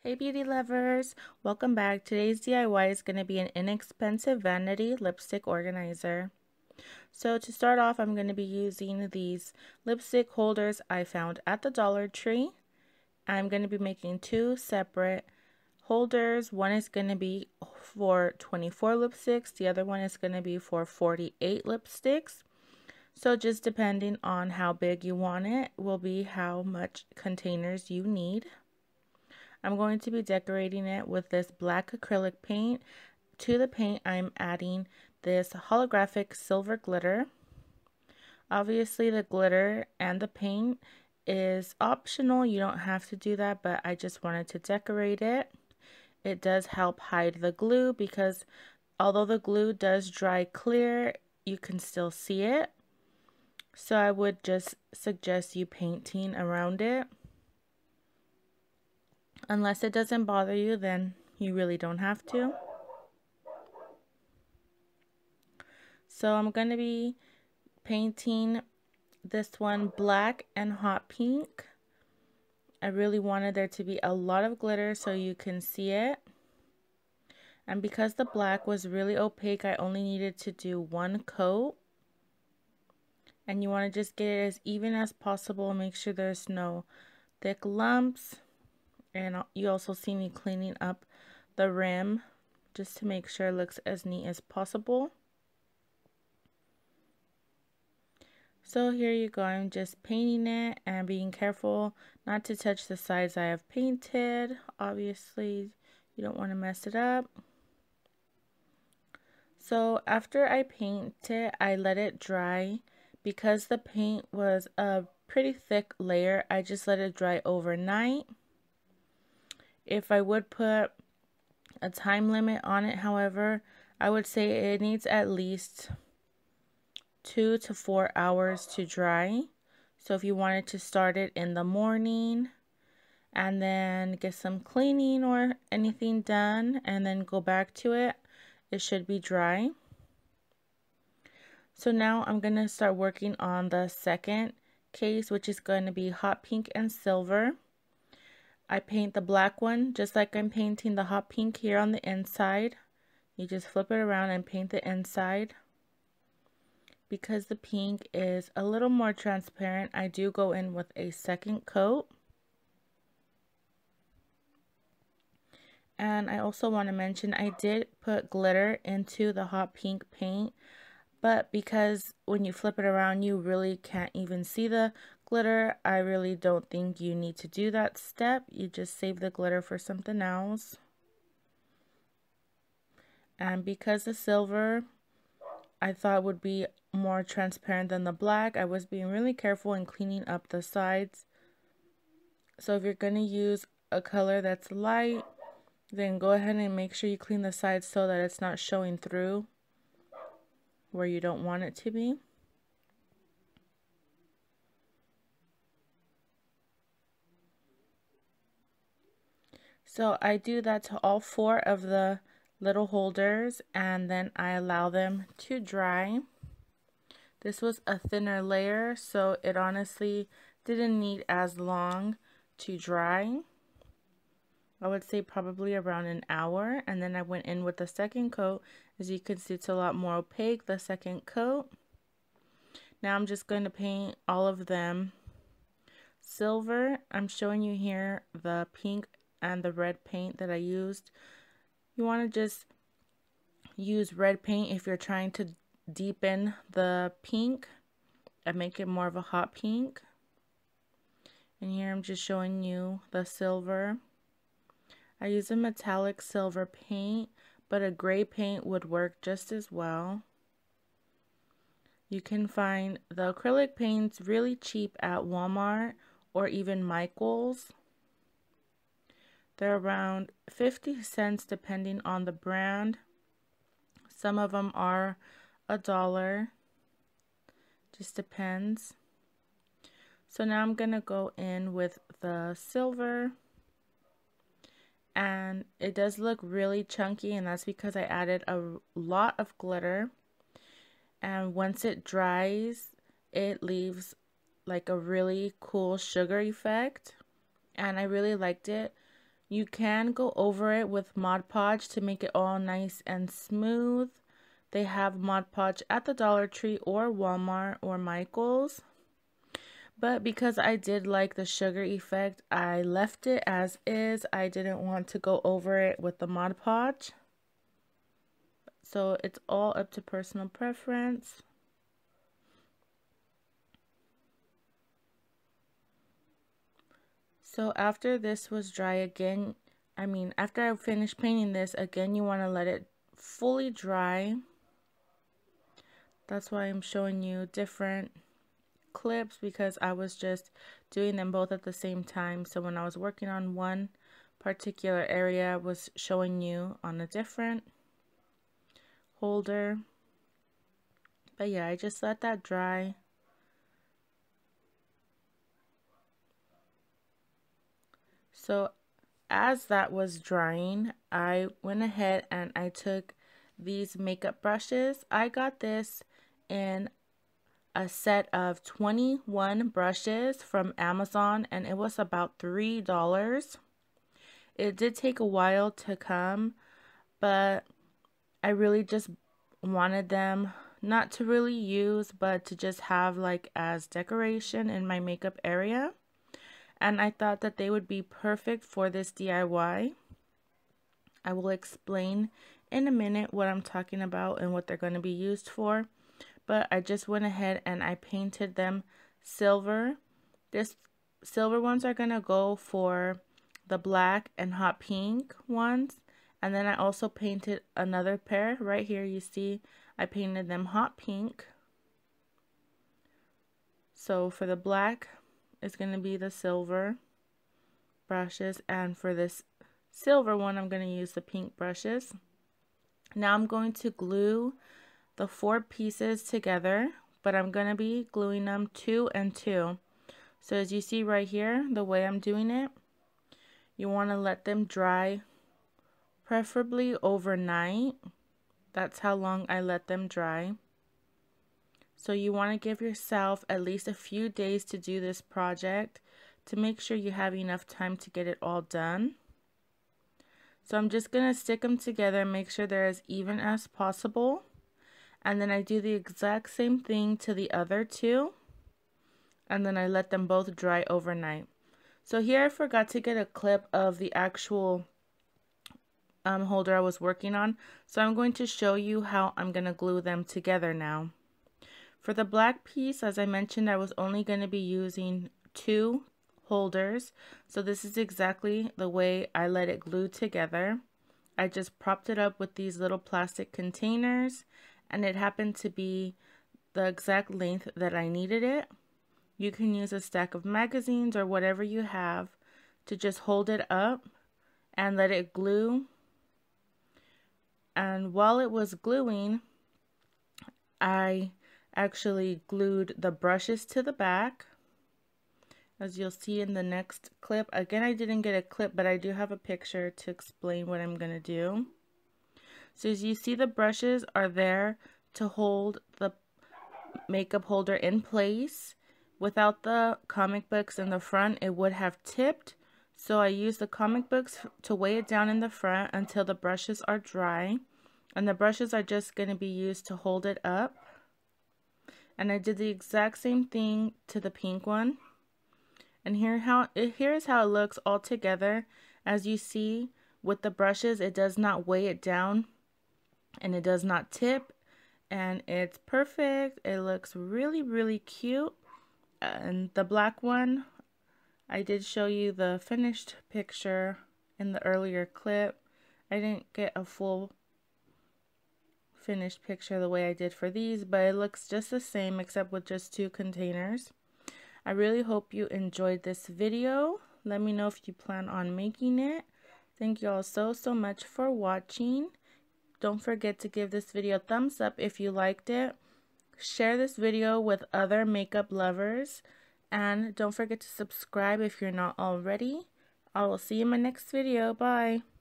Hey beauty lovers, welcome back. Today's DIY is going to be an inexpensive vanity lipstick organizer. So to start off, I'm going to be using these lipstick holders I found at the Dollar Tree. I'm going to be making two separate holders. One is going to be for 24 lipsticks, the other one is going to be for 48 lipsticks. So just depending on how big you want it will be how much containers you need. I'm going to be decorating it with this black acrylic paint. To the paint, I'm adding this holographic silver glitter. Obviously, the glitter and the paint is optional. You don't have to do that, but I just wanted to decorate it. It does help hide the glue because although the glue does dry clear, you can still see it. So I would just suggest you painting around it. Unless it doesn't bother you, then you really don't have to. So I'm going to be painting this one black and hot pink. I really wanted there to be a lot of glitter so you can see it. And because the black was really opaque, I only needed to do one coat. And you want to just get it as even as possible. Make sure there's no thick lumps. And you also see me cleaning up the rim just to make sure it looks as neat as possible. So here you go, I'm just painting it and being careful not to touch the sides I have painted. Obviously, you don't want to mess it up. So after I paint it, I let it dry. Because the paint was a pretty thick layer, I just let it dry overnight. If I would put a time limit on it, however, I would say it needs at least 2 to 4 hours to dry. So if you wanted to start it in the morning and then get some cleaning or anything done and then go back to it, it should be dry. So now I'm going to start working on the second case, which is going to be hot pink and silver. I paint the black one just like I'm painting the hot pink here on the inside. You just flip it around and paint the inside. Because the pink is a little more transparent, I do go in with a second coat. And I also want to mention I did put glitter into the hot pink paint, but because when you flip it around you really can't even see the glitter, I really don't think you need to do that step. You just save the glitter for something else. And because the silver I thought would be more transparent than the black, I was being really careful in cleaning up the sides. So if you're going to use a color that's light, then go ahead and make sure you clean the sides so that it's not showing through where you don't want it to be. So I do that to all 4 of the little holders and then I allow them to dry. This was a thinner layer, so it honestly didn't need as long to dry. I would say probably around an hour, and then I went in with the second coat. As you can see, it's a lot more opaque, the second coat. Now I'm just going to paint all of them silver. I'm showing you here the pink and the red paint that I used. You want to just use red paint if you're trying to deepen the pink and make it more of a hot pink. And here I'm just showing you the silver. I use a metallic silver paint, but a gray paint would work just as well. You can find the acrylic paints really cheap at Walmart or even Michael's. They're around 50 cents depending on the brand. Some of them are $1. Just depends. So now I'm going to go in with the silver. And it does look really chunky, and that's because I added a lot of glitter. And once it dries, it leaves like a really cool sugar effect. And I really liked it You can go over it with Mod Podge to make it all nice and smooth. They have Mod Podge at the Dollar Tree or Walmart or Michael's. But because I did like the sugar effect, I left it as is. I didn't want to go over it with the Mod Podge. So it's all up to personal preference. So after this was dry again, after I finished painting this, again, you want to let it fully dry. That's why I'm showing you different clips, because I was just doing them both at the same time. So when I was working on one particular area, I was showing you on a different holder. But yeah, I just let that dry. So as that was drying, I went ahead and I took these makeup brushes. I got this in a set of 21 brushes from Amazon, and it was about $3. It did take a while to come, but I really just wanted them not to really use, but to just have like as decoration in my makeup area. And I thought that they would be perfect for this DIY. I will explain in a minute what I'm talking about and what they're going to be used for. But I just went ahead and I painted them silver. This silver ones are going to go for the black and hot pink ones. And then I also painted another pair. Right here you see I painted them hot pink. So for the black, it's going to be the silver brushes, and for this silver one I'm going to use the pink brushes. Now I'm going to glue the 4 pieces together, but I'm going to be gluing them 2 and 2. So as you see right here, the way I'm doing it, you want to let them dry, preferably overnight. That's how long I let them dry. So you want to give yourself at least a few days to do this project to make sure you have enough time to get it all done. So I'm just going to stick them together, make sure they're as even as possible. And then I do the exact same thing to the other 2. And then I let them both dry overnight. So here I forgot to get a clip of the actual holder I was working on. So I'm going to show you how I'm going to glue them together now. For the black piece, as I mentioned, I was only going to be using 2 holders. So this is exactly the way I let it glue together. I just propped it up with these little plastic containers, and it happened to be the exact length that I needed it. You can use a stack of magazines or whatever you have to just hold it up and let it glue. And while it was gluing, I actually glued the brushes to the back, as you'll see in the next clip. Again, I didn't get a clip, but I do have a picture to explain what I'm going to do. So as you see, the brushes are there to hold the makeup holder in place. Without the comic books in the front, it would have tipped. So I used the comic books to weigh it down in the front until the brushes are dry. And the brushes are just going to be used to hold it up. And I did the exact same thing to the pink one. And here's how it looks all together. As you see, with the brushes, it does not weigh it down and it does not tip, and it's perfect. It looks really, really cute. And the black one, I did show you the finished picture in the earlier clip. I didn't get a full finished picture the way I did for these, but it looks just the same except with just 2 containers. I really hope you enjoyed this video. Let me know if you plan on making it. Thank you all so much for watching. Don't forget to give this video a thumbs up if you liked it. Share this video with other makeup lovers. And don't forget to subscribe if you're not already. I will see you in my next video. Bye.